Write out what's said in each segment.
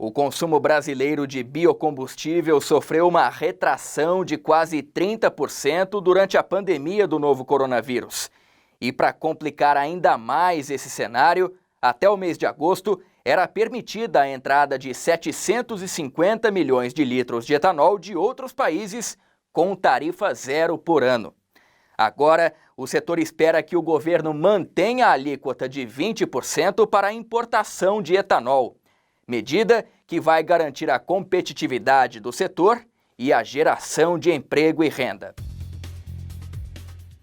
O consumo brasileiro de biocombustível sofreu uma retração de quase 30% durante a pandemia do novo coronavírus. E para complicar ainda mais esse cenário, até o mês de agosto era permitida a entrada de 750 milhões de litros de etanol de outros países com tarifa zero por ano. Agora, o setor espera que o governo mantenha a alíquota de 20% para a importação de etanol. Medida que vai garantir a competitividade do setor e a geração de emprego e renda.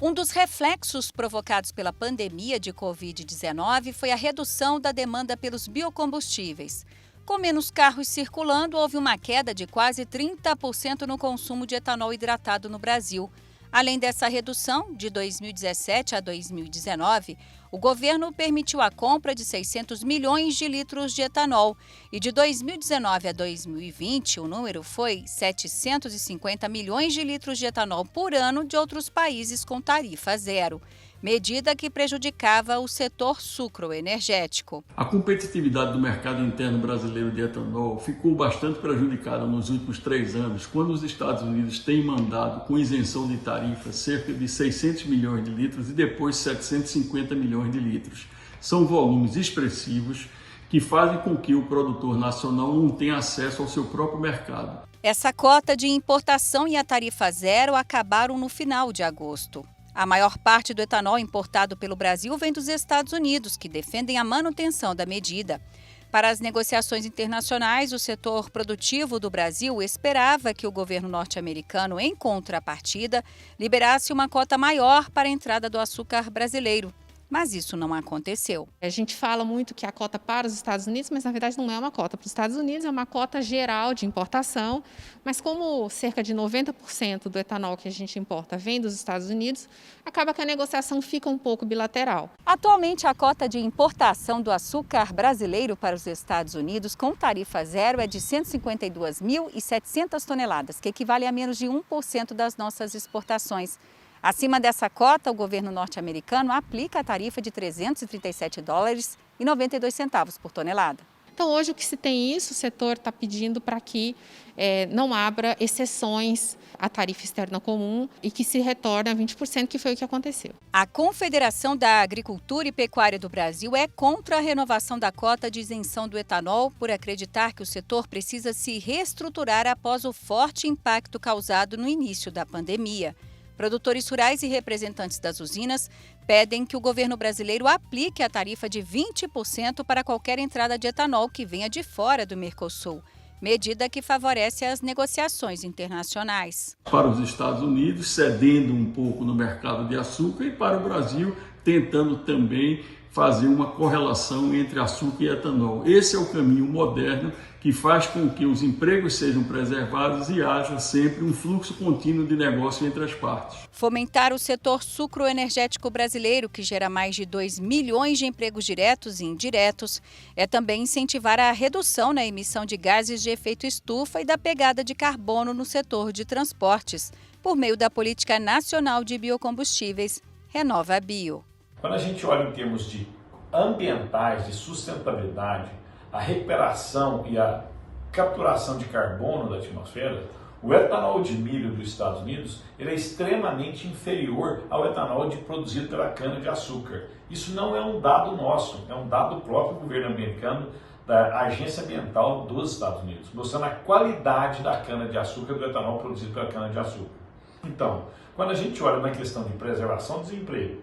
Um dos reflexos provocados pela pandemia de Covid-19 foi a redução da demanda pelos biocombustíveis. Com menos carros circulando, houve uma queda de quase 30% no consumo de etanol hidratado no Brasil. Além dessa redução, de 2017 a 2019, o governo permitiu a compra de 600 milhões de litros de etanol e de 2019 a 2020 o número foi 750 milhões de litros de etanol por ano de outros países com tarifa zero, medida que prejudicava o setor sucroenergético. A competitividade do mercado interno brasileiro de etanol ficou bastante prejudicada nos últimos 3 anos, quando os Estados Unidos têm mandado com isenção de tarifa cerca de 600 milhões de litros e depois 750 milhões de litros. São volumes expressivos que fazem com que o produtor nacional não tenha acesso ao seu próprio mercado. Essa cota de importação e a tarifa zero acabaram no final de agosto. A maior parte do etanol importado pelo Brasil vem dos Estados Unidos, que defendem a manutenção da medida. Para as negociações internacionais, o setor produtivo do Brasil esperava que o governo norte-americano, em contrapartida, liberasse uma cota maior para a entrada do açúcar brasileiro. Mas isso não aconteceu. A gente fala muito que a cota para os Estados Unidos, mas na verdade não é uma cota para os Estados Unidos, é uma cota geral de importação. Mas como cerca de 90% do etanol que a gente importa vem dos Estados Unidos, acaba que a negociação fica um pouco bilateral. Atualmente, a cota de importação do açúcar brasileiro para os Estados Unidos com tarifa zero é de 152.700 toneladas, que equivale a menos de 1% das nossas exportações. Acima dessa cota, o governo norte-americano aplica a tarifa de $337,92 por tonelada. Então, hoje o que se tem isso, o setor está pedindo para que não abra exceções à tarifa externa comum e que se retorne a 20%, que foi o que aconteceu. A Confederação da Agricultura e Pecuária do Brasil é contra a renovação da cota de isenção do etanol por acreditar que o setor precisa se reestruturar após o forte impacto causado no início da pandemia. Produtores rurais e representantes das usinas pedem que o governo brasileiro aplique a tarifa de 20% para qualquer entrada de etanol que venha de fora do Mercosul, medida que favorece as negociações internacionais. Para os Estados Unidos, cedendo um pouco no mercado de açúcar, e para o Brasil, tentando também fazer uma correlação entre açúcar e etanol. Esse é o caminho moderno que faz com que os empregos sejam preservados e haja sempre um fluxo contínuo de negócio entre as partes. Fomentar o setor sucroenergético brasileiro, que gera mais de 2 milhões de empregos diretos e indiretos, é também incentivar a redução na emissão de gases de efeito estufa e da pegada de carbono no setor de transportes, por meio da Política Nacional de Biocombustíveis, Renova Bio. Quando a gente olha em termos de ambientais, de sustentabilidade, a recuperação e a capturação de carbono da atmosfera, o etanol de milho dos Estados Unidos ele é extremamente inferior ao etanol produzido pela cana-de-açúcar. Isso não é um dado nosso, é um dado do próprio governo americano, da Agência Ambiental dos Estados Unidos, mostrando a qualidade da cana-de-açúcar, do etanol produzido pela cana-de-açúcar. Então, quando a gente olha na questão de preservação do desemprego,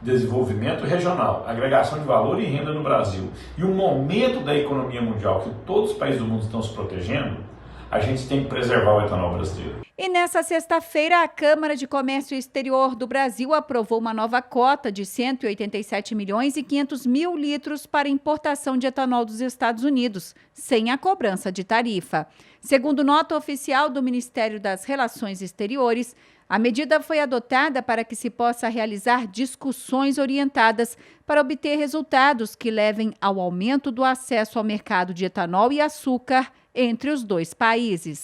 desenvolvimento regional, agregação de valor e renda no Brasil e o momento da economia mundial que todos os países do mundo estão se protegendo, a gente tem que preservar o etanol brasileiro. E nessa sexta-feira, a Câmara de Comércio Exterior do Brasil aprovou uma nova cota de 187 milhões e 500 mil litros para importação de etanol dos Estados Unidos, sem a cobrança de tarifa. Segundo nota oficial do Ministério das Relações Exteriores, a medida foi adotada para que se possa realizar discussões orientadas para obter resultados que levem ao aumento do acesso ao mercado de etanol e açúcar entre os dois países.